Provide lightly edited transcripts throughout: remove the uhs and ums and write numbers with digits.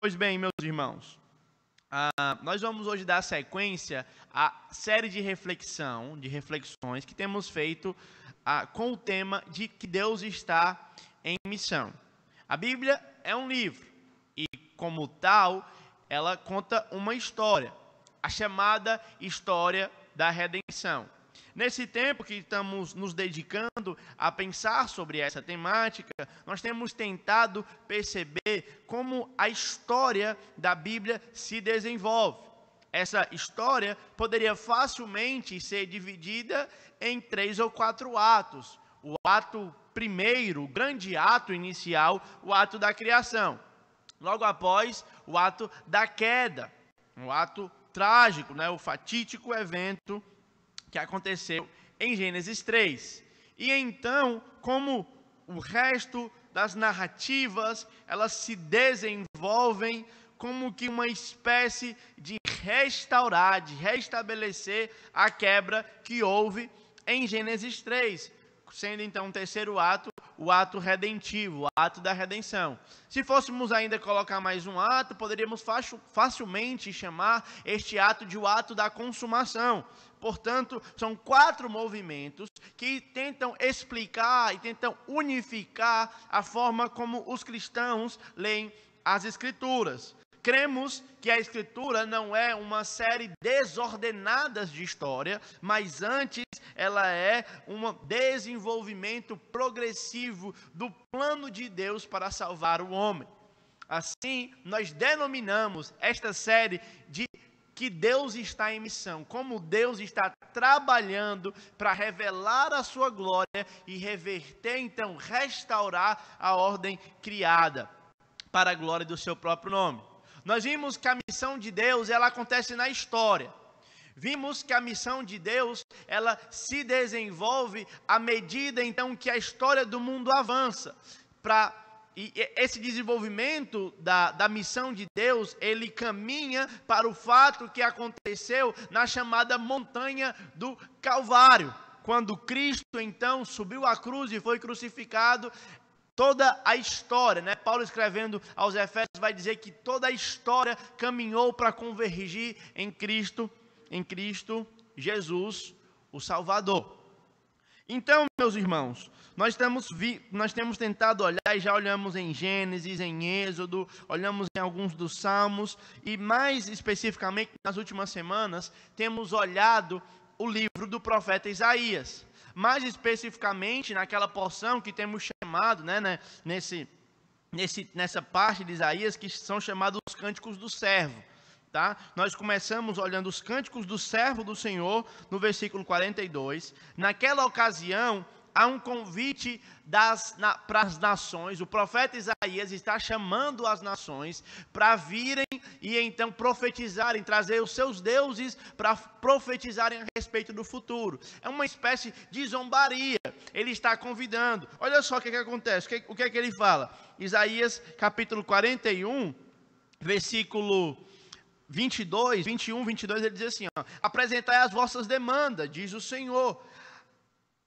Pois bem, meus irmãos, nós vamos hoje dar sequência à série de reflexões que temos feito com o tema de que Deus está em missão. A Bíblia é um livro e, como tal, ela conta uma história, a chamada história da redenção. Nesse tempo que estamos nos dedicando a pensar sobre essa temática, nós temos tentado perceber como a história da Bíblia se desenvolve. Essa história poderia facilmente ser dividida em 3 ou 4 atos. O ato primeiro, o grande ato inicial, o ato da criação. Logo após, o ato da queda, um ato trágico, o fatídico evento que aconteceu em Gênesis 3. E então, como o resto das narrativas, elas se desenvolvem como que uma espécie de restaurar, de restabelecer a quebra que houve em Gênesis 3, sendo então o terceiro ato, o ato redentivo, o ato da redenção. Se fôssemos ainda colocar mais um ato, poderíamos facilmente chamar este ato de o ato da consumação. Portanto, são 4 movimentos que tentam explicar e tentam unificar a forma como os cristãos leem as Escrituras. Cremos que a Escritura não é uma série desordenada de história, mas antes ela é um desenvolvimento progressivo do plano de Deus para salvar o homem. Assim, nós denominamos esta série de que Deus está em missão, como Deus está trabalhando para revelar a sua glória e reverter, então, restaurar a ordem criada para a glória do seu próprio nome. Nós vimos que a missão de Deus, ela acontece na história. Vimos que a missão de Deus, ela se desenvolve à medida, então, que a história do mundo avança. E esse desenvolvimento da missão de Deus, ele caminha para o fato que aconteceu na chamada montanha do Calvário. Quando Cristo, então, subiu à cruz e foi crucificado. Toda a história, Paulo escrevendo aos Efésios vai dizer que toda a história caminhou para convergir em Cristo Jesus, o Salvador. Então, meus irmãos, nós temos tentado olhar, e já olhamos em Gênesis, em Êxodo, olhamos em alguns dos Salmos, e mais especificamente nas últimas semanas, temos olhado o livro do profeta Isaías. Mais especificamente naquela porção que temos chamado, nessa parte de Isaías, que são chamados os cânticos do servo. Tá? Nós começamos olhando os cânticos do servo do Senhor, no versículo 42. Naquela ocasião, há um convite para as nações. O profeta Isaías está chamando as nações para virem e então profetizarem, trazer os seus deuses para profetizarem a respeito do futuro. É uma espécie de zombaria. Ele está convidando. Olha só o que acontece, o que é que ele fala? Isaías capítulo 41, versículo 21, 22, ele diz assim, apresentai as vossas demandas, diz o Senhor.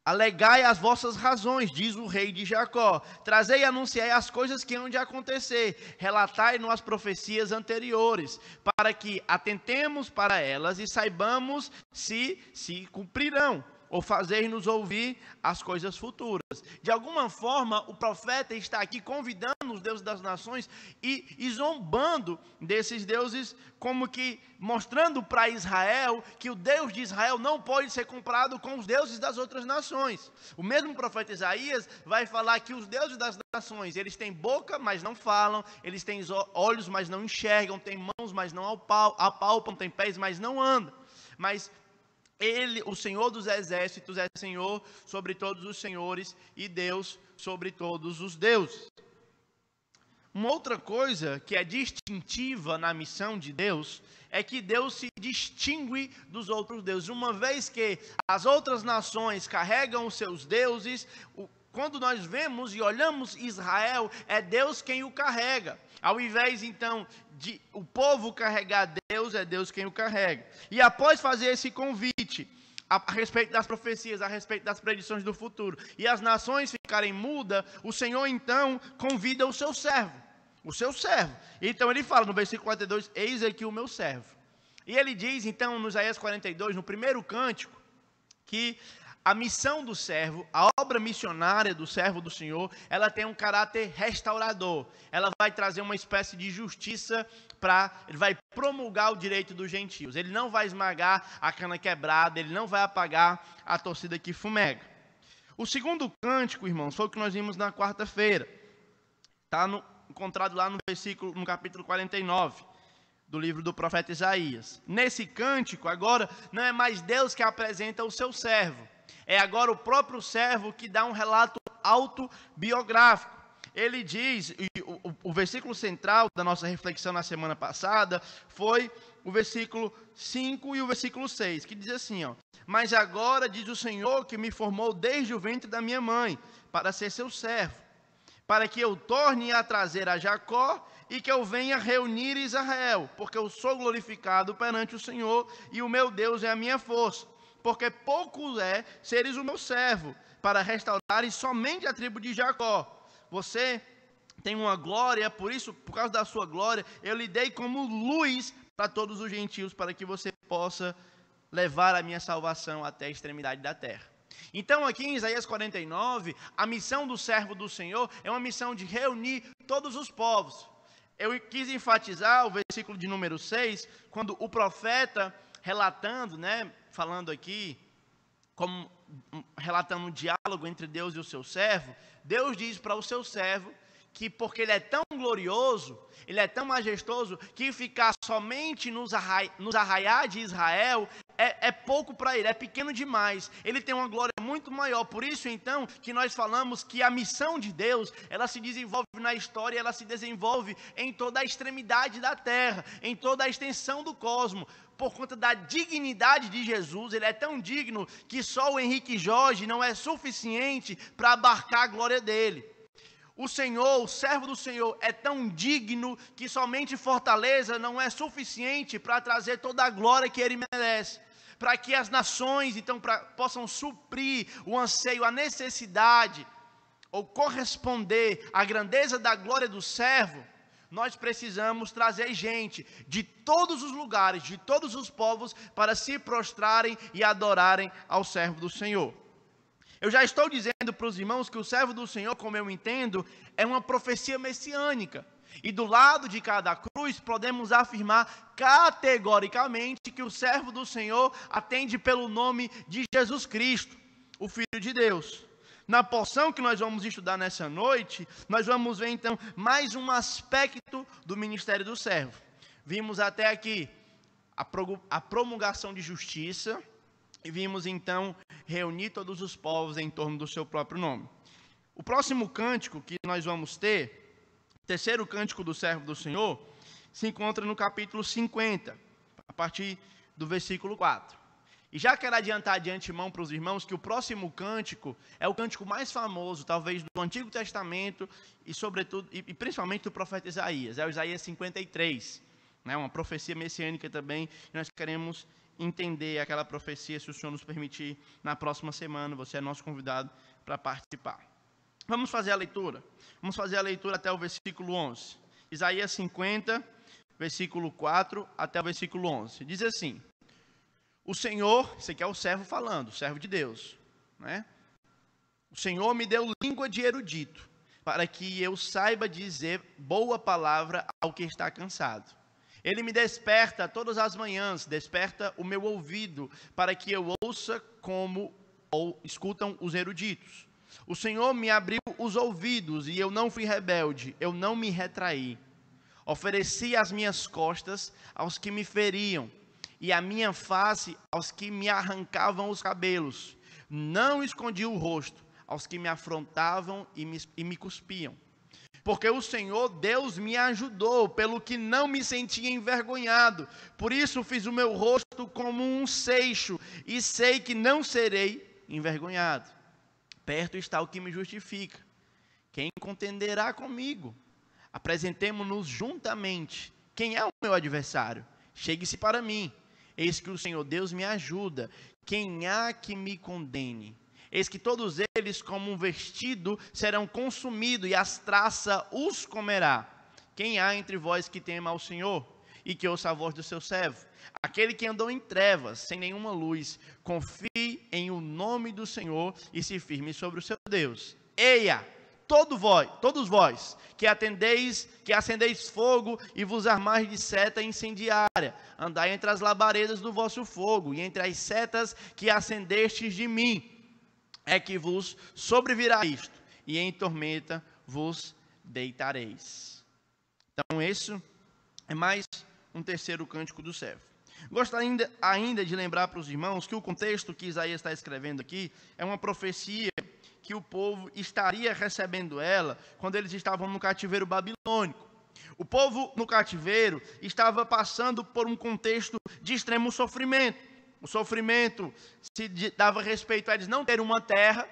Alegai as vossas razões, diz o rei de Jacó. Trazei e anunciai as coisas que hão de acontecer. Relatai-nos as profecias anteriores, para que atentemos para elas e saibamos se cumprirão, ou fazer-nos ouvir as coisas futuras. De alguma forma, o profeta está aqui convidando os deuses das nações e zombando desses deuses, como que mostrando para Israel que o Deus de Israel não pode ser comparado com os deuses das outras nações. O mesmo profeta Isaías vai falar que os deuses das nações, eles têm boca, mas não falam, eles têm olhos, mas não enxergam, têm mãos, mas não apalpam, têm pés, mas não andam. Mas Ele, o Senhor dos exércitos, é Senhor sobre todos os senhores e Deus sobre todos os deuses. Uma outra coisa que é distintiva na missão de Deus é que Deus se distingue dos outros deuses. Uma vez que as outras nações carregam os seus deuses, quando nós vemos e olhamos Israel, é Deus quem o carrega. Ao invés, então, de o povo carregar Deus, é Deus quem o carrega. E após fazer esse convite a respeito das profecias, a respeito das predições do futuro, e as nações ficarem mudas, o Senhor, então, convida o seu servo. o seu servo. Então ele fala no versículo 42, eis aqui o meu servo. E ele diz então no Isaías 42, no primeiro cântico, que a missão do servo, a obra missionária do servo do Senhor, ela tem um caráter restaurador. Ela vai trazer uma espécie de justiça ele vai promulgar o direito dos gentios. Ele não vai esmagar a cana quebrada, ele não vai apagar a torcida que fumega. O segundo cântico, irmãos, foi o que nós vimos na quarta-feira. Está encontrado lá no capítulo 49 do livro do profeta Isaías. Nesse cântico, agora, não é mais Deus que apresenta o seu servo. É agora o próprio servo que dá um relato autobiográfico. Ele diz, e o versículo central da nossa reflexão na semana passada foi o versículo 5 e o versículo 6, que diz assim, ó: mas agora diz o Senhor que me formou desde o ventre da minha mãe, para ser seu servo, para que eu torne a trazer a Jacó e que eu venha reunir Israel, porque eu sou glorificado perante o Senhor e o meu Deus é a minha força. Porque pouco é seres o meu servo, para restaurares somente a tribo de Jacó. Você tem uma glória, por isso, por causa da sua glória, eu lhe dei como luz para todos os gentios, para que você possa levar a minha salvação até a extremidade da terra. Então aqui em Isaías 49, a missão do servo do Senhor é uma missão de reunir todos os povos. Eu quis enfatizar o versículo de número 6, quando o profeta relatando, falando aqui, relatando um diálogo entre Deus e o seu servo, Deus diz para o seu servo que porque ele é tão glorioso, ele é tão majestoso, que ficar somente nos arraiais de Israel é pouco para ele, é pequeno demais. Ele tem uma glória muito maior. Por isso, então, que nós falamos que a missão de Deus, ela se desenvolve na história, ela se desenvolve em toda a extremidade da terra, em toda a extensão do cosmos. Por conta da dignidade de Jesus, ele é tão digno que só o Henrique Jorge não é suficiente para abarcar a glória dele. O Senhor, o servo do Senhor, é tão digno que somente Fortaleza não é suficiente para trazer toda a glória que ele merece. Para que as nações, então, possam suprir o anseio, a necessidade, ou corresponder à grandeza da glória do servo, nós precisamos trazer gente de todos os lugares, de todos os povos, para se prostrarem e adorarem ao servo do Senhor. Eu já estou dizendo para os irmãos que o servo do Senhor, como eu entendo, é uma profecia messiânica. E do lado de cada cruz, podemos afirmar categoricamente que o servo do Senhor atende pelo nome de Jesus Cristo, o Filho de Deus. Na porção que nós vamos estudar nessa noite, nós vamos ver então mais um aspecto do ministério do servo. Vimos até aqui a promulgação de justiça, e vimos então reunir todos os povos em torno do seu próprio nome. O próximo cântico que nós vamos ter, o terceiro cântico do servo do Senhor, se encontra no capítulo 50, a partir do versículo 4. E já quero adiantar de antemão para os irmãos que o próximo cântico é o cântico mais famoso, talvez, do Antigo Testamento e, sobretudo, e principalmente do profeta Isaías. É o Isaías 53, uma profecia messiânica também. E nós queremos entender aquela profecia, se o Senhor nos permitir, na próxima semana. Você é nosso convidado para participar. Vamos fazer a leitura. Vamos fazer a leitura até o versículo 11. Isaías 50, versículo 4 até o versículo 11. Diz assim: o Senhor, esse aqui é o servo falando, o servo de Deus, O Senhor me deu língua de erudito, para que eu saiba dizer boa palavra ao que está cansado. Ele me desperta todas as manhãs, desperta o meu ouvido, para que eu ouça como escutam os eruditos. O Senhor me abriu os ouvidos, e eu não fui rebelde, eu não me retraí. Ofereci as minhas costas aos que me feriam, e a minha face aos que me arrancavam os cabelos. Não escondi o rosto aos que me afrontavam e me cuspiam. Porque o Senhor, Deus, me ajudou, pelo que não me sentia envergonhado. Por isso fiz o meu rosto como um seixo, e sei que não serei envergonhado. Perto está o que me justifica. Quem contenderá comigo? Apresentemo-nos juntamente. Quem é o meu adversário? Chegue-se para mim. Eis que o Senhor Deus me ajuda. Quem há que me condene? Eis que todos eles, como um vestido, serão consumidos, e as traças os comerá. quem há entre vós que tema ao Senhor e que ouça a voz do seu servo? Aquele que andou em trevas, sem nenhuma luz, confie em o nome do Senhor e se firme sobre o seu Deus. Eia, todos vós, que acendeis fogo e vos armais de seta incendiária, andai entre as labaredas do vosso fogo, e entre as setas que acendestes de mim, é que vos sobrevirá isto, e em tormenta vos deitareis. Então, isso é mais um terceiro cântico do servo. Gostaria ainda de lembrar para os irmãos que o contexto que Isaías está escrevendo aqui é uma profecia que o povo estaria recebendo ela quando eles estavam no cativeiro babilônico. O povo no cativeiro estava passando por um contexto de extremo sofrimento. O sofrimento se dava respeito a eles não terem uma terra,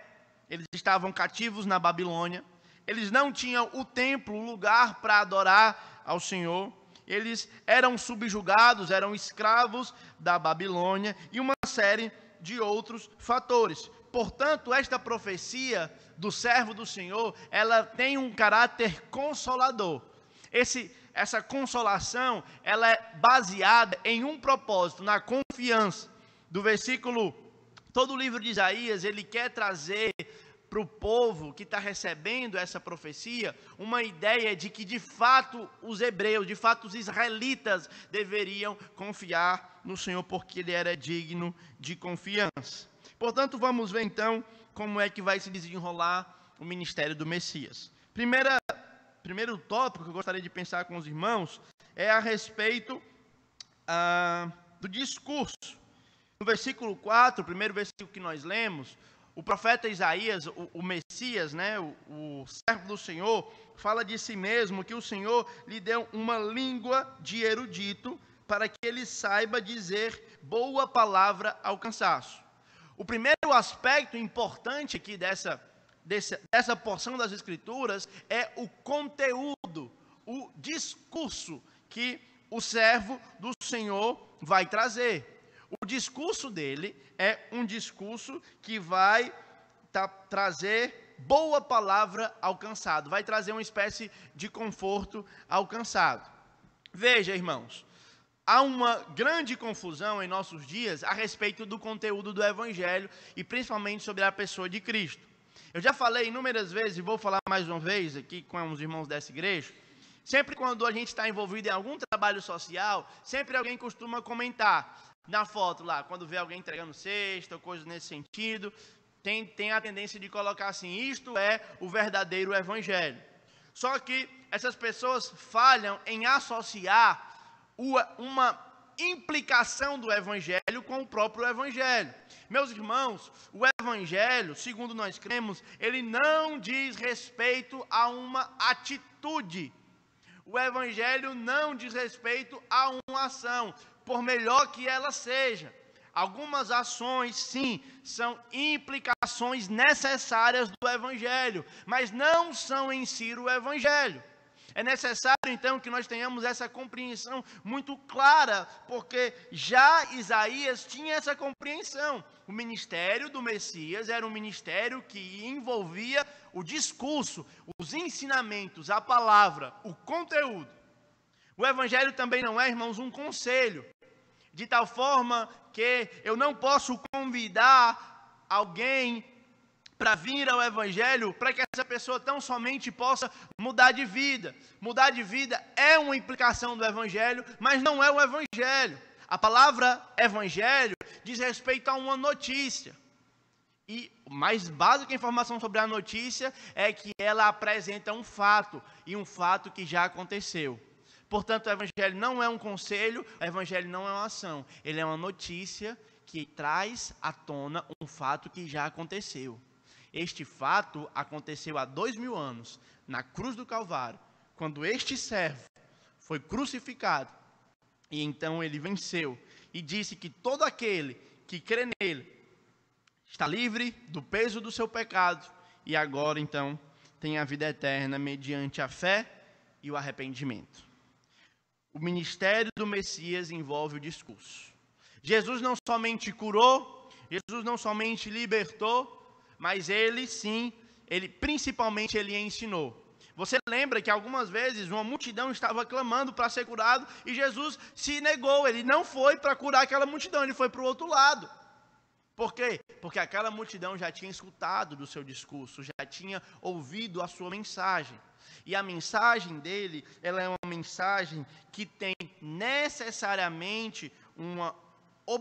eles estavam cativos na Babilônia, eles não tinham o templo, o lugar para adorar ao Senhor, eles eram subjugados, eram escravos da Babilônia e uma série de outros fatores. Portanto, esta profecia do servo do Senhor, ela tem um caráter consolador. Essa consolação, ela é baseada em um propósito, na confiança. Do versículo, todo o livro de Isaías, ele quer trazer para o povo que está recebendo essa profecia, uma ideia de que de fato os hebreus, de fato os israelitas deveriam confiar no Senhor, porque Ele era digno de confiança. Portanto, vamos ver então como é que vai se desenrolar o ministério do Messias. Primeiro tópico que eu gostaria de pensar com os irmãos é a respeito do discurso. No versículo 4, o primeiro versículo que nós lemos, o profeta Isaías, o Messias, né, o servo do Senhor, fala de si mesmo que o Senhor lhe deu uma língua de erudito para que ele saiba dizer boa palavra ao cansaço. O primeiro aspecto importante aqui dessa porção das Escrituras é o conteúdo, o discurso que o servo do Senhor vai trazer. O discurso dele é um discurso que vai trazer boa palavra ao cansado, vai trazer uma espécie de conforto ao cansado. Veja, irmãos, há uma grande confusão em nossos dias a respeito do conteúdo do Evangelho e principalmente sobre a pessoa de Cristo. Eu já falei inúmeras vezes e vou falar mais uma vez aqui com os irmãos dessa igreja. Sempre quando a gente está envolvido em algum trabalho social, sempre alguém costuma comentar na foto lá, quando vê alguém entregando cesta ou coisas nesse sentido, tem a tendência de colocar assim, isto é o verdadeiro Evangelho. Só que essas pessoas falham em associar uma implicação do Evangelho com o próprio Evangelho. Meus irmãos, o Evangelho, segundo nós cremos, ele não diz respeito a uma atitude. O Evangelho não diz respeito a uma ação, por melhor que ela seja. Algumas ações, sim, são implicações necessárias do Evangelho, mas não são em si o Evangelho. É necessário, então, que nós tenhamos essa compreensão muito clara, porque já Isaías tinha essa compreensão. O ministério do Messias era um ministério que envolvia o discurso, os ensinamentos, a palavra, o conteúdo. O Evangelho também não é, irmãos, um conselho, de tal forma que eu não posso convidar alguém para vir ao Evangelho, para que essa pessoa tão somente possa mudar de vida. Mudar de vida é uma implicação do Evangelho, mas não é o Evangelho. A palavra Evangelho diz respeito a uma notícia. E a mais básica informação sobre a notícia é que ela apresenta um fato, e um fato que já aconteceu. Portanto, o Evangelho não é um conselho, o Evangelho não é uma ação. Ele é uma notícia que traz à tona um fato que já aconteceu. Este fato aconteceu há 2000 anos, na cruz do Calvário, quando este servo foi crucificado. E então ele venceu e disse que todo aquele que crê nele está livre do peso do seu pecado e agora então tem a vida eterna mediante a fé e o arrependimento. O ministério do Messias envolve o discurso. Jesus não somente curou, Jesus não somente libertou, mas ele sim, principalmente ele ensinou. Você lembra que algumas vezes uma multidão estava clamando para ser curado e Jesus se negou, ele não foi para curar aquela multidão, ele foi para o outro lado. Por quê? Porque aquela multidão já tinha escutado do seu discurso, já tinha ouvido a sua mensagem. E a mensagem dele, ela é uma mensagem que tem necessariamente o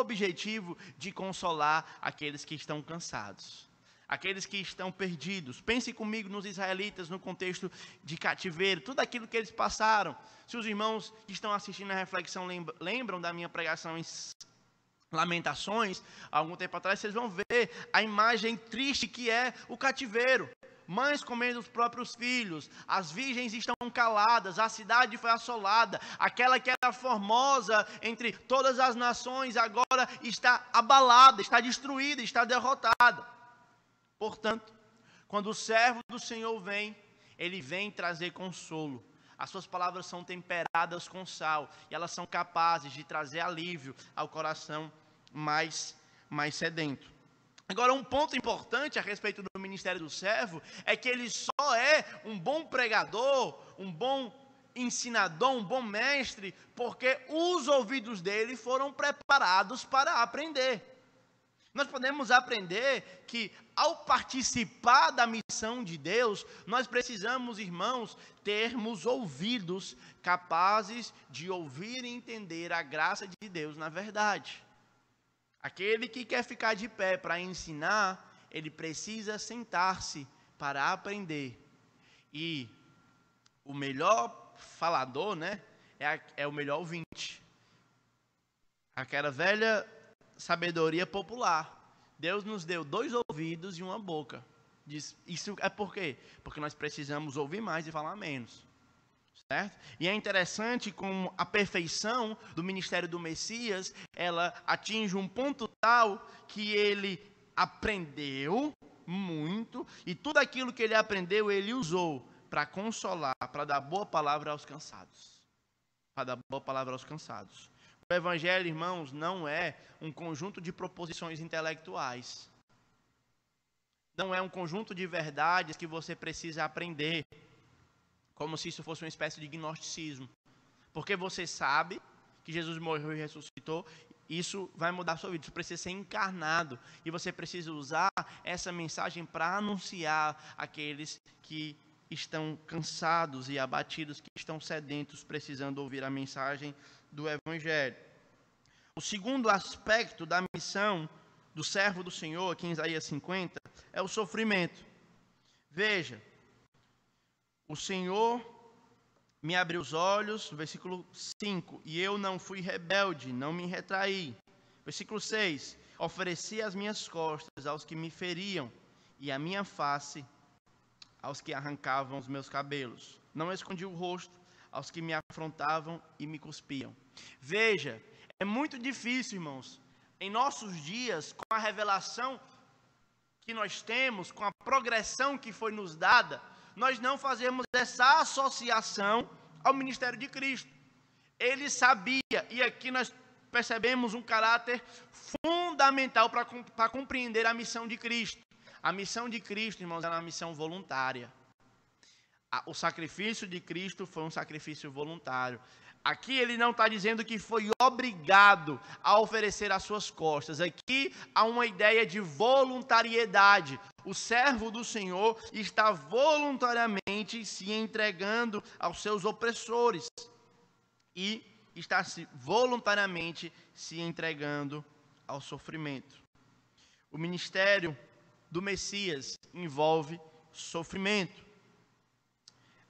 objetivo de consolar aqueles que estão cansados, aqueles que estão perdidos. Pense comigo nos israelitas no contexto de cativeiro, tudo aquilo que eles passaram. Se os irmãos que estão assistindo a reflexão lembram da minha pregação em Lamentações, há algum tempo atrás, vocês vão ver a imagem triste que é o cativeiro. Mães comendo os próprios filhos, as virgens estão caladas, a cidade foi assolada, aquela que era formosa entre todas as nações agora está abalada, está destruída, está derrotada. Portanto, quando o servo do Senhor vem, ele vem trazer consolo. As suas palavras são temperadas com sal e elas são capazes de trazer alívio ao coração mais sedento. Agora, um ponto importante a respeito do ministério do servo é que ele só é um bom pregador, um bom ensinador, um bom mestre, porque os ouvidos dele foram preparados para aprender. Nós podemos aprender que, ao participar da missão de Deus, nós precisamos, irmãos, termos ouvidos capazes de ouvir e entender a graça de Deus na verdade. Aquele que quer ficar de pé para ensinar, ele precisa sentar-se para aprender. E o melhor falador, né, é o melhor ouvinte. Aquela velha sabedoria popular. Deus nos deu 2 ouvidos e uma boca. Isso é por quê? Porque nós precisamos ouvir mais e falar menos. Certo? E é interessante como a perfeição do ministério do Messias, ela atinge um ponto tal que ele aprendeu muito e tudo aquilo que ele aprendeu, ele usou para consolar, para dar boa palavra aos cansados. Para dar boa palavra aos cansados. O Evangelho, irmãos, não é um conjunto de proposições intelectuais. Não é um conjunto de verdades que você precisa aprender, como se isso fosse uma espécie de gnosticismo. Porque você sabe que Jesus morreu e ressuscitou, isso vai mudar a sua vida, isso precisa ser encarnado. E você precisa usar essa mensagem para anunciar aqueles que estão cansados e abatidos, que estão sedentos, precisando ouvir a mensagem do Evangelho. O segundo aspecto da missão do servo do Senhor, aqui em Isaías 50, é o sofrimento. Veja, o Senhor me abriu os olhos, versículo 5, e eu não fui rebelde, não me retraí. Versículo 6, ofereci as minhas costas aos que me feriam, e a minha face aos que arrancavam os meus cabelos. Não escondi o rosto aos que me afrontavam e me cuspiam. Veja, é muito difícil, irmãos, em nossos dias, com a revelação que nós temos, com a progressão que foi nos dada, nós não fazemos essa associação ao ministério de Cristo. Ele sabia, e aqui nós percebemos um caráter fundamental para compreender a missão de Cristo. A missão de Cristo, irmãos, era uma missão voluntária. O sacrifício de Cristo foi um sacrifício voluntário. Aqui ele não está dizendo que foi obrigado a oferecer as suas costas. Aqui há uma ideia de voluntariedade. O servo do Senhor está voluntariamente se entregando aos seus opressores. E está voluntariamente se entregando ao sofrimento. O ministério do Messias envolve sofrimento.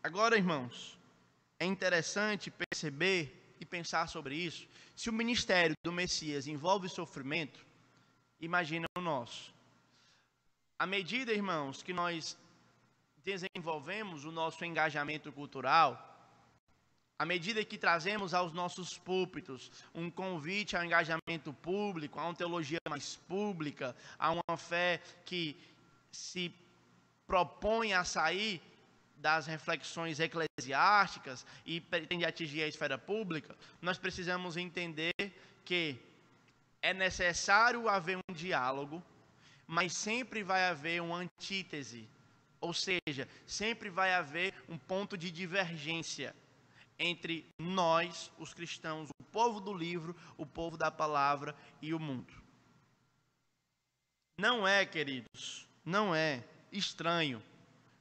Agora, irmãos, é interessante perceber e pensar sobre isso. Se o ministério do Messias envolve sofrimento, imagina o nosso. À medida, irmãos, que nós desenvolvemos o nosso engajamento cultural, à medida que trazemos aos nossos púlpitos um convite ao engajamento público, a uma teologia mais pública, a uma fé que se propõe a sair das reflexões eclesiásticas e pretende atingir a esfera pública, nós precisamos entender que é necessário haver um diálogo, mas sempre vai haver uma antítese Ou seja, sempre vai haver um ponto de divergência entre nós, os cristãos, o povo do livro, o povo da palavra e o mundo. Não é, queridos, não é estranho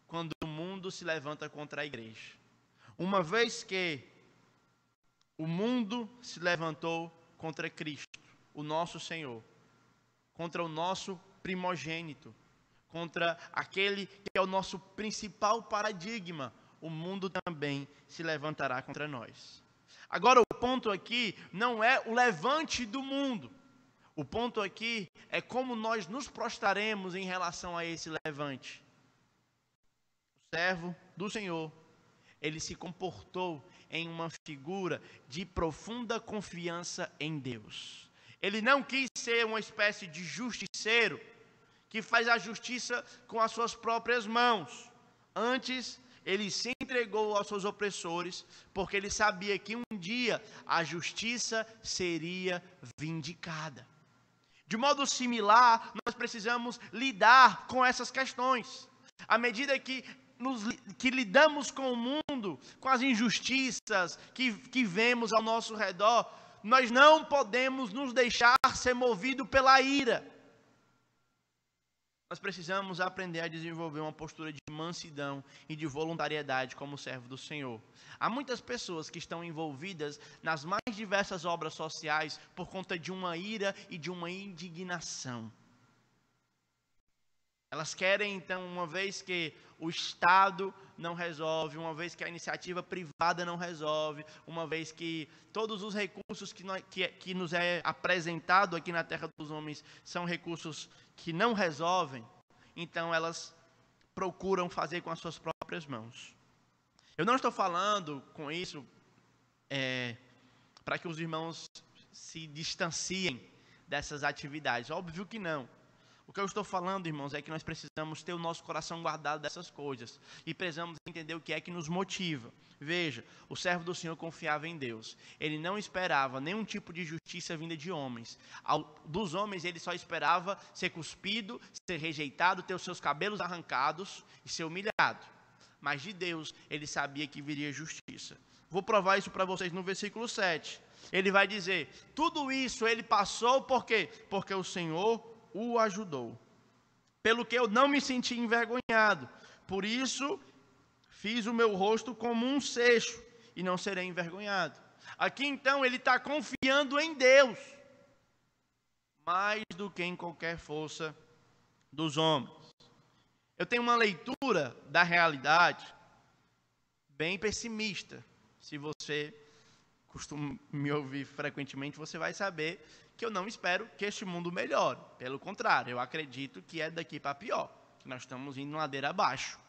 quando o mundo se levanta contra a igreja. Uma vez que o mundo se levantou contra Cristo, o nosso Senhor, contra o nosso primogênito, contra aquele que é o nosso principal paradigma, o mundo também se levantará contra nós. Agora, o ponto aqui não é o levante do mundo. O ponto aqui é como nós nos prostraremos em relação a esse levante. O servo do Senhor, ele se comportou em uma figura de profunda confiança em Deus. Ele não quis ser uma espécie de justiceiro que faz a justiça com as suas próprias mãos. Antes, ele se entregou aos seus opressores, porque ele sabia que um dia a justiça seria vindicada. De modo similar, nós precisamos lidar com essas questões. À medida que lidamos com o mundo, com as injustiças que vemos ao nosso redor, nós não podemos nos deixar ser movidos pela ira. Nós precisamos aprender a desenvolver uma postura de mansidão e de voluntariedade como servo do Senhor. Há muitas pessoas que estão envolvidas nas mais diversas obras sociais por conta de uma ira e de uma indignação. Elas querem, então, uma vez que o Estado não resolve, uma vez que a iniciativa privada não resolve, uma vez que todos os recursos que nos é apresentado aqui na Terra dos Homens são recursos que não resolvem, então elas procuram fazer com as suas próprias mãos. Eu não estou falando com isso para que os irmãos se distanciem dessas atividades, óbvio que não. O que eu estou falando, irmãos, é que nós precisamos ter o nosso coração guardado dessas coisas. E precisamos entender o que é que nos motiva. Veja, o servo do Senhor confiava em Deus. Ele não esperava nenhum tipo de justiça vinda de homens. Dos homens, ele só esperava ser cuspido, ser rejeitado, ter os seus cabelos arrancados e ser humilhado. Mas de Deus, ele sabia que viria justiça. Vou provar isso para vocês no versículo 7. Ele vai dizer, tudo isso ele passou por quê? Porque o Senhor o ajudou, pelo que eu não me senti envergonhado, por isso fiz o meu rosto como um seixo, e não serei envergonhado. Aqui então ele está confiando em Deus, mais do que em qualquer força dos homens. Eu tenho uma leitura da realidade bem pessimista. Se você costuma me ouvir frequentemente, você vai saber que eu não espero que este mundo melhore. Pelo contrário, eu acredito que é daqui para pior, que nós estamos indo ladeira abaixo.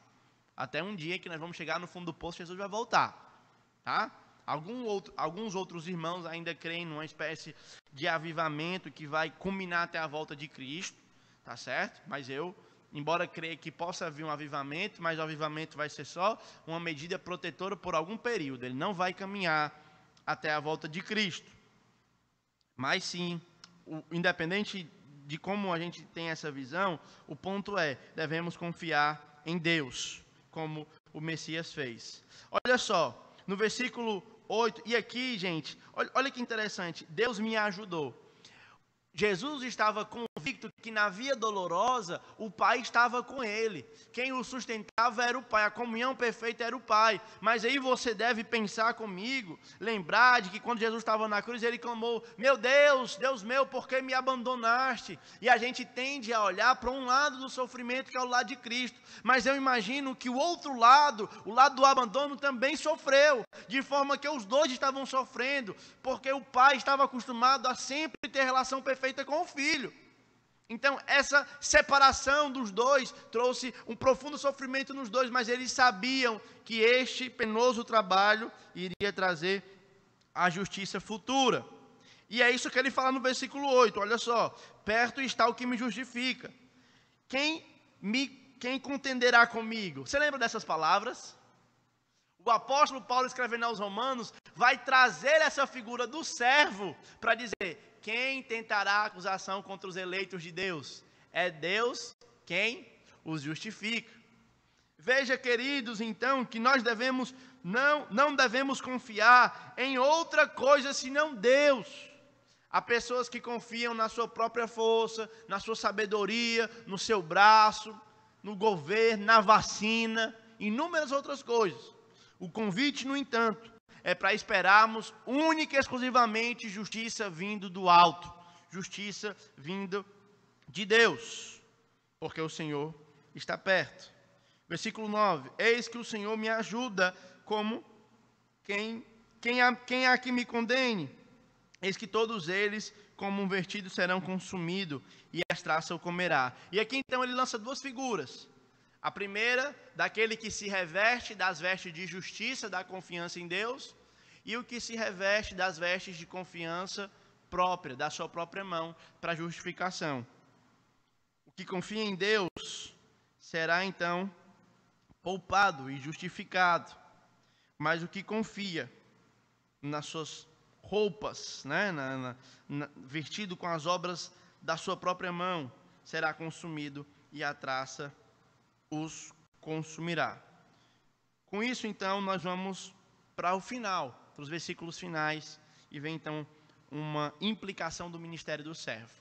Até um dia que nós vamos chegar no fundo do poço, Jesus vai voltar. Tá? Alguns outros irmãos ainda creem numa espécie de avivamento que vai culminar até a volta de Cristo, tá certo? Mas eu, embora creia que possa vir um avivamento, mas o avivamento vai ser só uma medida protetora por algum período. Ele não vai caminhar até a volta de Cristo. Mas sim, independente de como a gente tem essa visão, o ponto é, devemos confiar em Deus, como o Messias fez. Olha só, no versículo 8, e aqui, gente, olha que interessante, Deus me ajudou. Jesus estava convicto que na via dolorosa o Pai estava com ele. Quem o sustentava era o Pai, a comunhão perfeita era o Pai. Mas aí você deve pensar comigo, lembrar de que quando Jesus estava na cruz, ele clamou, meu Deus, Deus meu, por que me abandonaste? E a gente tende a olhar para um lado do sofrimento, que é o lado de Cristo. Mas eu imagino que o outro lado, o lado do abandono, também sofreu. De forma que os dois estavam sofrendo, porque o Pai estava acostumado a sempre ter relação perfeita com o Filho. Então essa separação dos dois trouxe um profundo sofrimento nos dois, mas eles sabiam que este penoso trabalho iria trazer a justiça futura. E é isso que ele fala no versículo 8, olha só, perto está o que me justifica. Quem contenderá comigo? Você lembra dessas palavras? O apóstolo Paulo, escrevendo aos Romanos, vai trazer essa figura do servo para dizer, quem tentará acusação contra os eleitos de Deus? É Deus quem os justifica. Veja, queridos, então, que nós não devemos confiar em outra coisa senão Deus. Há pessoas que confiam na sua própria força, na sua sabedoria, no seu braço, no governo, na vacina, inúmeras outras coisas. O convite, no entanto, é para esperarmos única e exclusivamente justiça vindo do alto, justiça vindo de Deus, porque o Senhor está perto. Versículo 9: eis que o Senhor me ajuda, como quem há que me condene? Eis que todos eles, como um vertido, serão consumidos, e as traças o comerá. E aqui então ele lança duas figuras. A primeira, daquele que se reveste das vestes de justiça, da confiança em Deus, e o que se reveste das vestes de confiança própria, da sua própria mão, para justificação. O que confia em Deus será então poupado e justificado, mas o que confia nas suas roupas, né, vestido com as obras da sua própria mão, será consumido, e a traça os consumirá. Com isso, então, nós vamos para o final, para os versículos finais, e vem então uma implicação do ministério do servo.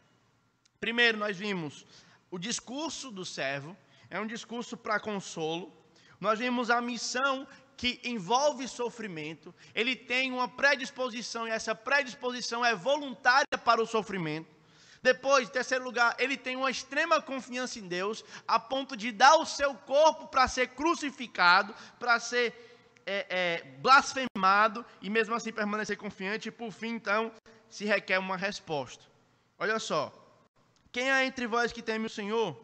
Primeiro, nós vimos o discurso do servo, é um discurso para consolo. Nós vimos a missão que envolve sofrimento, ele tem uma predisposição, e essa predisposição é voluntária para o sofrimento. Depois, em terceiro lugar, ele tem uma extrema confiança em Deus, a ponto de dar o seu corpo para ser crucificado, para ser blasfemado, e mesmo assim permanecer confiante. E por fim, então, se requer uma resposta. Olha só: quem há entre vós que teme o Senhor,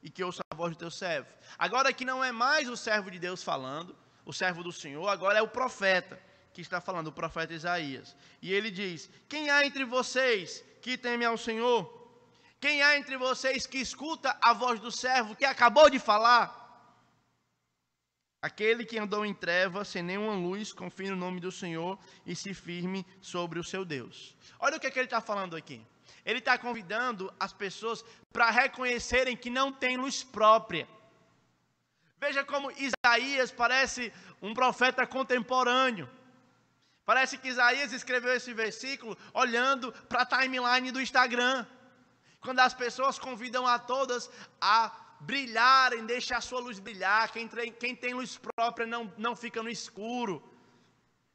e que ouça a voz do teu servo? Agora aqui não é mais o servo de Deus falando, o servo do Senhor, agora é o profeta que está falando, o profeta Isaías. E ele diz: quem há entre vocês que teme ao Senhor? Quem há entre vocês que escuta a voz do servo que acabou de falar? Aquele que andou em trevas, sem nenhuma luz, confie no nome do Senhor e se firme sobre o seu Deus. Olha o que ele está falando aqui. Ele está convidando as pessoas para reconhecerem que não tem luz própria. Veja como Isaías parece um profeta contemporâneo. Parece que Isaías escreveu esse versículo olhando para a timeline do Instagram, quando as pessoas convidam a todas a brilharem, deixar a sua luz brilhar. Quem tem luz própria não fica no escuro,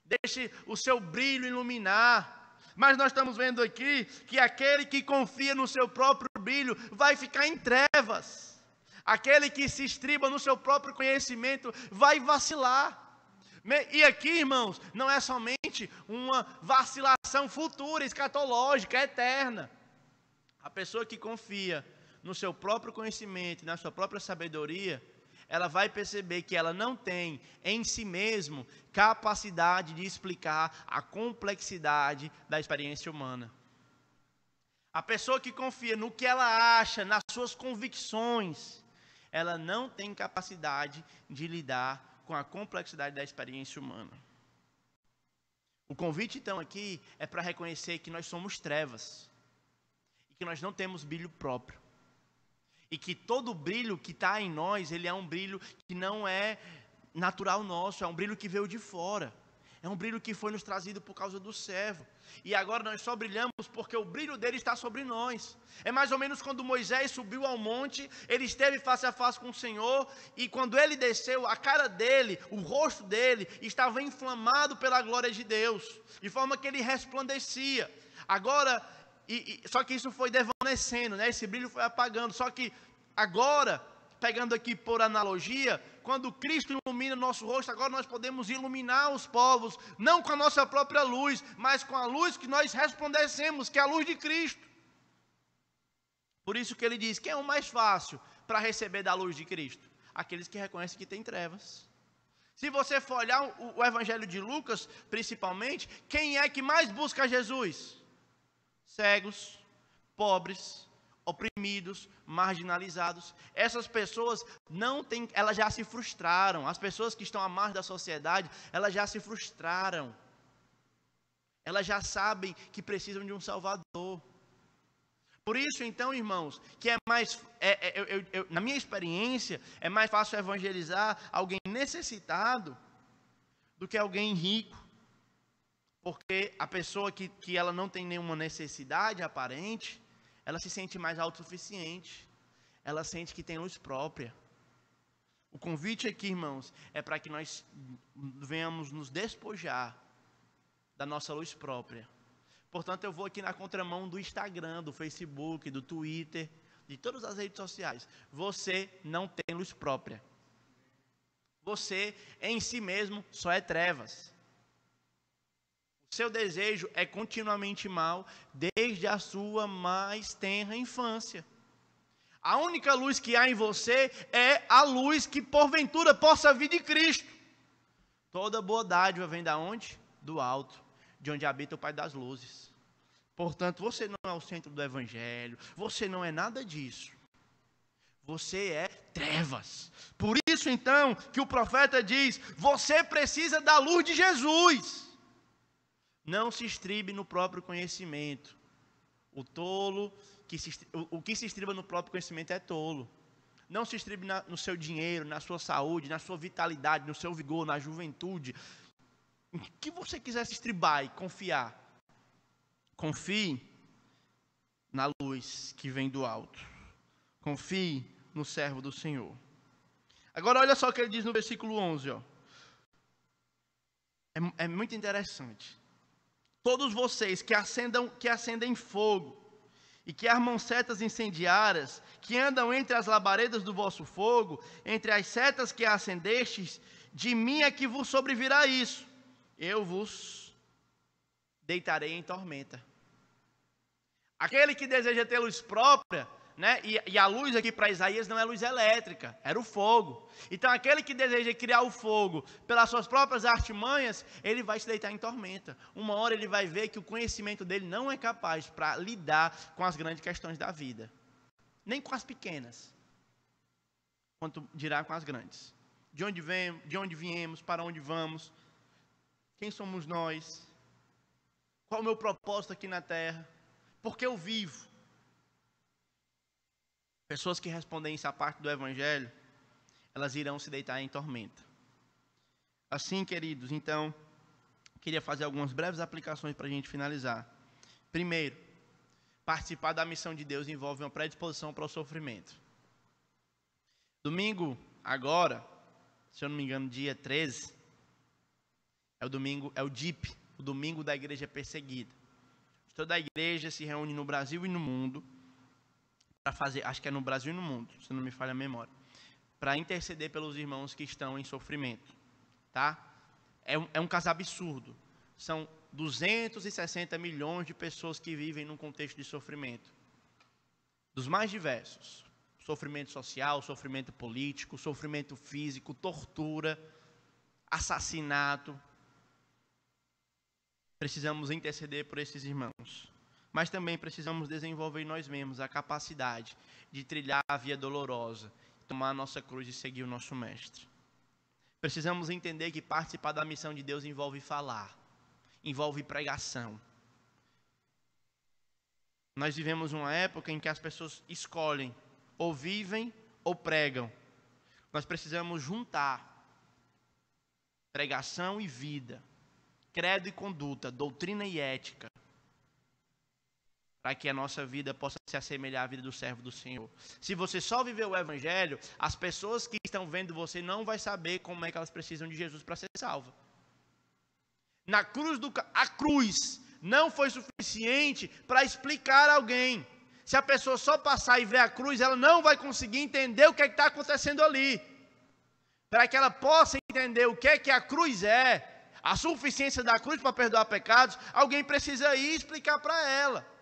deixe o seu brilho iluminar. Mas nós estamos vendo aqui que aquele que confia no seu próprio brilho vai ficar em trevas. Aquele que se estriba no seu próprio conhecimento vai vacilar. E aqui, irmãos, não é somente uma vacilação futura, escatológica, eterna. A pessoa que confia no seu próprio conhecimento, na sua própria sabedoria, ela vai perceber que ela não tem em si mesmo capacidade de explicar a complexidade da experiência humana. A pessoa que confia no que ela acha, nas suas convicções, ela não tem capacidade de lidar com a complexidade da experiência humana. O convite, então, aqui é para reconhecer que nós somos trevas, e que nós não temos brilho próprio, e que todo brilho que está em nós, ele é um brilho que não é natural nosso, é um brilho que veio de fora, é um brilho que foi nos trazido por causa do servo, e agora nós só brilhamos porque o brilho dele está sobre nós. É mais ou menos quando Moisés subiu ao monte, ele esteve face a face com o Senhor, e quando ele desceu, a cara dele, o rosto dele, estava inflamado pela glória de Deus, de forma que ele resplandecia. Agora, só que isso foi desvanecendo, né? Esse brilho foi apagando, só que agora, pegando aqui por analogia, quando Cristo ilumina o nosso rosto, agora nós podemos iluminar os povos, não com a nossa própria luz, mas com a luz que nós resplandecemos, que é a luz de Cristo. Por isso que ele diz: quem é o mais fácil para receber da luz de Cristo? Aqueles que reconhecem que tem trevas. Se você for olhar o Evangelho de Lucas, principalmente, quem é que mais busca Jesus? Cegos, pobres, oprimidos, marginalizados. Essas pessoas elas já se frustraram. As pessoas que estão à margem da sociedade, elas já se frustraram. Elas já sabem que precisam de um Salvador. Por isso, então, irmãos, que é mais, na minha experiência, é mais fácil evangelizar alguém necessitado do que alguém rico. Porque a pessoa que ela não tem nenhuma necessidade aparente, ela se sente mais autossuficiente. Ela sente que tem luz própria. O convite aqui, irmãos, é para que nós venhamos nos despojar da nossa luz própria. Portanto, eu vou aqui na contramão do Instagram, do Facebook, do Twitter, de todas as redes sociais. Você não tem luz própria. Você, em si mesmo, só é trevas. O seu desejo é continuamente mal, desde a sua mais tenra infância. A única luz que há em você é a luz que porventura possa vir de Cristo. Toda boa dádiva vem da onde? Do alto, de onde habita o Pai das luzes. Portanto, você não é o centro do Evangelho, você não é nada disso. Você é trevas. Por isso, então, que o profeta diz, você precisa da luz de Jesus. Não se estribe no próprio conhecimento. O que se estriba no próprio conhecimento é tolo. Não se estribe no seu dinheiro, na sua saúde, na sua vitalidade, no seu vigor, na juventude. Em que você quiser se estribar e confiar. Confie na luz que vem do alto. Confie no servo do Senhor. Agora olha só o que ele diz no versículo 11. Ó. É muito interessante. Todos vocês que acendem fogo e que armam setas incendiárias, que andam entre as labaredas do vosso fogo, entre as setas que acendestes, de mim é que vos sobrevirá isso. Eu vos deitarei em tormenta. Aquele que deseja ter luz própria, né? E a luz aqui para Isaías não é luz elétrica, era o fogo. Então aquele que deseja criar o fogo pelas suas próprias artimanhas, ele vai se deitar em tormenta. Uma hora ele vai ver que o conhecimento dele não é capaz para lidar com as grandes questões da vida. Nem com as pequenas, quanto dirá com as grandes. De onde viemos, para onde vamos, quem somos nós, qual é o meu propósito aqui na terra, por que eu vivo. Pessoas que respondem isso à parte do Evangelho, elas irão se deitar em tormenta. Assim, queridos, então, queria fazer algumas breves aplicações para a gente finalizar. Primeiro, participar da missão de Deus envolve uma predisposição para o sofrimento. Domingo, agora, se eu não me engano, dia 13, é o DIP, o Domingo da Igreja Perseguida. Toda a igreja se reúne no Brasil e no mundo, para fazer, acho que é no Brasil e no mundo, se não me falha a memória, para interceder pelos irmãos que estão em sofrimento, tá? É um caso absurdo, são 260 milhões de pessoas que vivem num contexto de sofrimento, dos mais diversos, sofrimento social, sofrimento político, sofrimento físico, tortura, assassinato. Precisamos interceder por esses irmãos. Mas também precisamos desenvolver em nós mesmos a capacidade de trilhar a via dolorosa, tomar a nossa cruz e seguir o nosso Mestre. Precisamos entender que participar da missão de Deus envolve falar, envolve pregação. Nós vivemos uma época em que as pessoas escolhem, ou vivem ou pregam. Nós precisamos juntar pregação e vida, credo e conduta, doutrina e ética, para que a nossa vida possa se assemelhar à vida do servo do Senhor. Se você só viver o Evangelho, as pessoas que estão vendo você não vão saber como é que elas precisam de Jesus para ser salvas. A cruz não foi suficiente para explicar a alguém. Se a pessoa só passar e ver a cruz, ela não vai conseguir entender o que está acontecendo ali. Para que ela possa entender o que a cruz é, a suficiência da cruz para perdoar pecados, alguém precisa ir explicar para ela.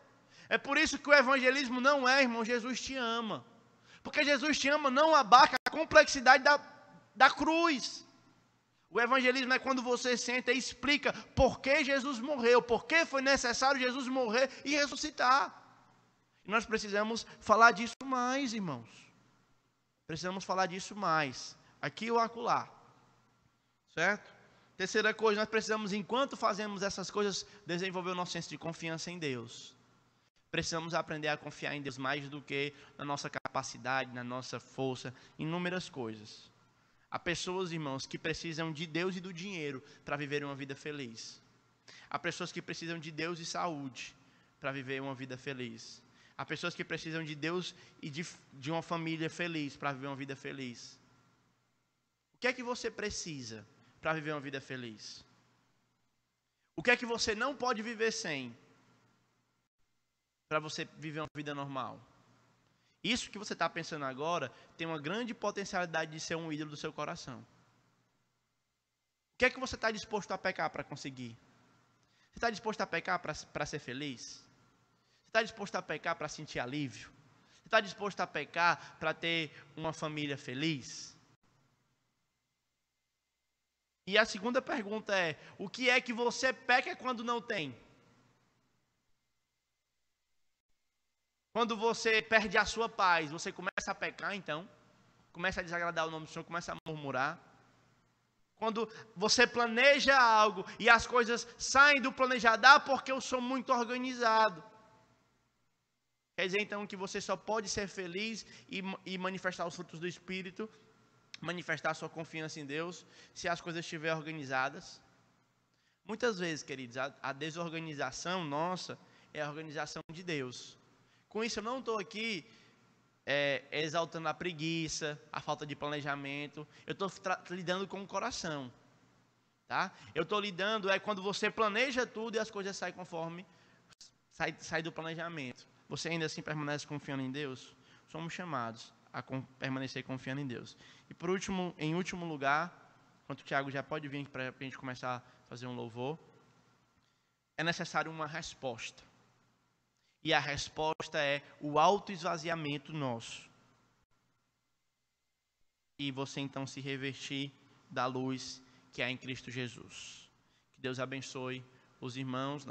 É por isso que o evangelismo não é, irmão, Jesus te ama. Porque Jesus te ama não abarca a complexidade da cruz. O evangelismo é quando você senta e explica por que Jesus morreu, por que foi necessário Jesus morrer e ressuscitar. E nós precisamos falar disso mais, irmãos. Precisamos falar disso mais, aqui ou acolá. Certo? Terceira coisa, nós precisamos, enquanto fazemos essas coisas, desenvolver o nosso senso de confiança em Deus. Precisamos aprender a confiar em Deus mais do que na nossa capacidade, na nossa força, em inúmeras coisas. Há pessoas, irmãos, que precisam de Deus e do dinheiro para viver uma vida feliz. Há pessoas que precisam de Deus e saúde para viver uma vida feliz. Há pessoas que precisam de Deus e de uma família feliz para viver uma vida feliz. O que é que você precisa para viver uma vida feliz? O que é que você não pode viver sem para você viver uma vida normal? Isso que você está pensando agora tem uma grande potencialidade de ser um ídolo do seu coração. O que é que você está disposto a pecar para conseguir? Você está disposto a pecar para ser feliz? Você está disposto a pecar para sentir alívio? Você está disposto a pecar para ter uma família feliz? E a segunda pergunta é: o que é que você peca quando não tem? Quando você perde a sua paz, você começa a pecar, então? Começa a desagradar o nome do Senhor, começa a murmurar. Quando você planeja algo e as coisas saem do planejado, porque eu sou muito organizado. Quer dizer, então, que você só pode ser feliz e manifestar os frutos do Espírito, manifestar sua confiança em Deus, se as coisas estiverem organizadas. Muitas vezes, queridos, a desorganização nossa é a organização de Deus. Com isso, eu não estou aqui exaltando a preguiça, a falta de planejamento. Eu estou lidando com o coração. Tá? Eu estou lidando quando você planeja tudo e as coisas saem conforme sai do planejamento. Você ainda assim permanece confiando em Deus? Somos chamados a permanecer confiando em Deus. E por último, em último lugar, enquanto o Tiago já pode vir para a gente começar a fazer um louvor, é necessário uma resposta. E a resposta é o autoesvaziamento nosso. E você então se revestir da luz que há em Cristo Jesus. Que Deus abençoe os irmãos.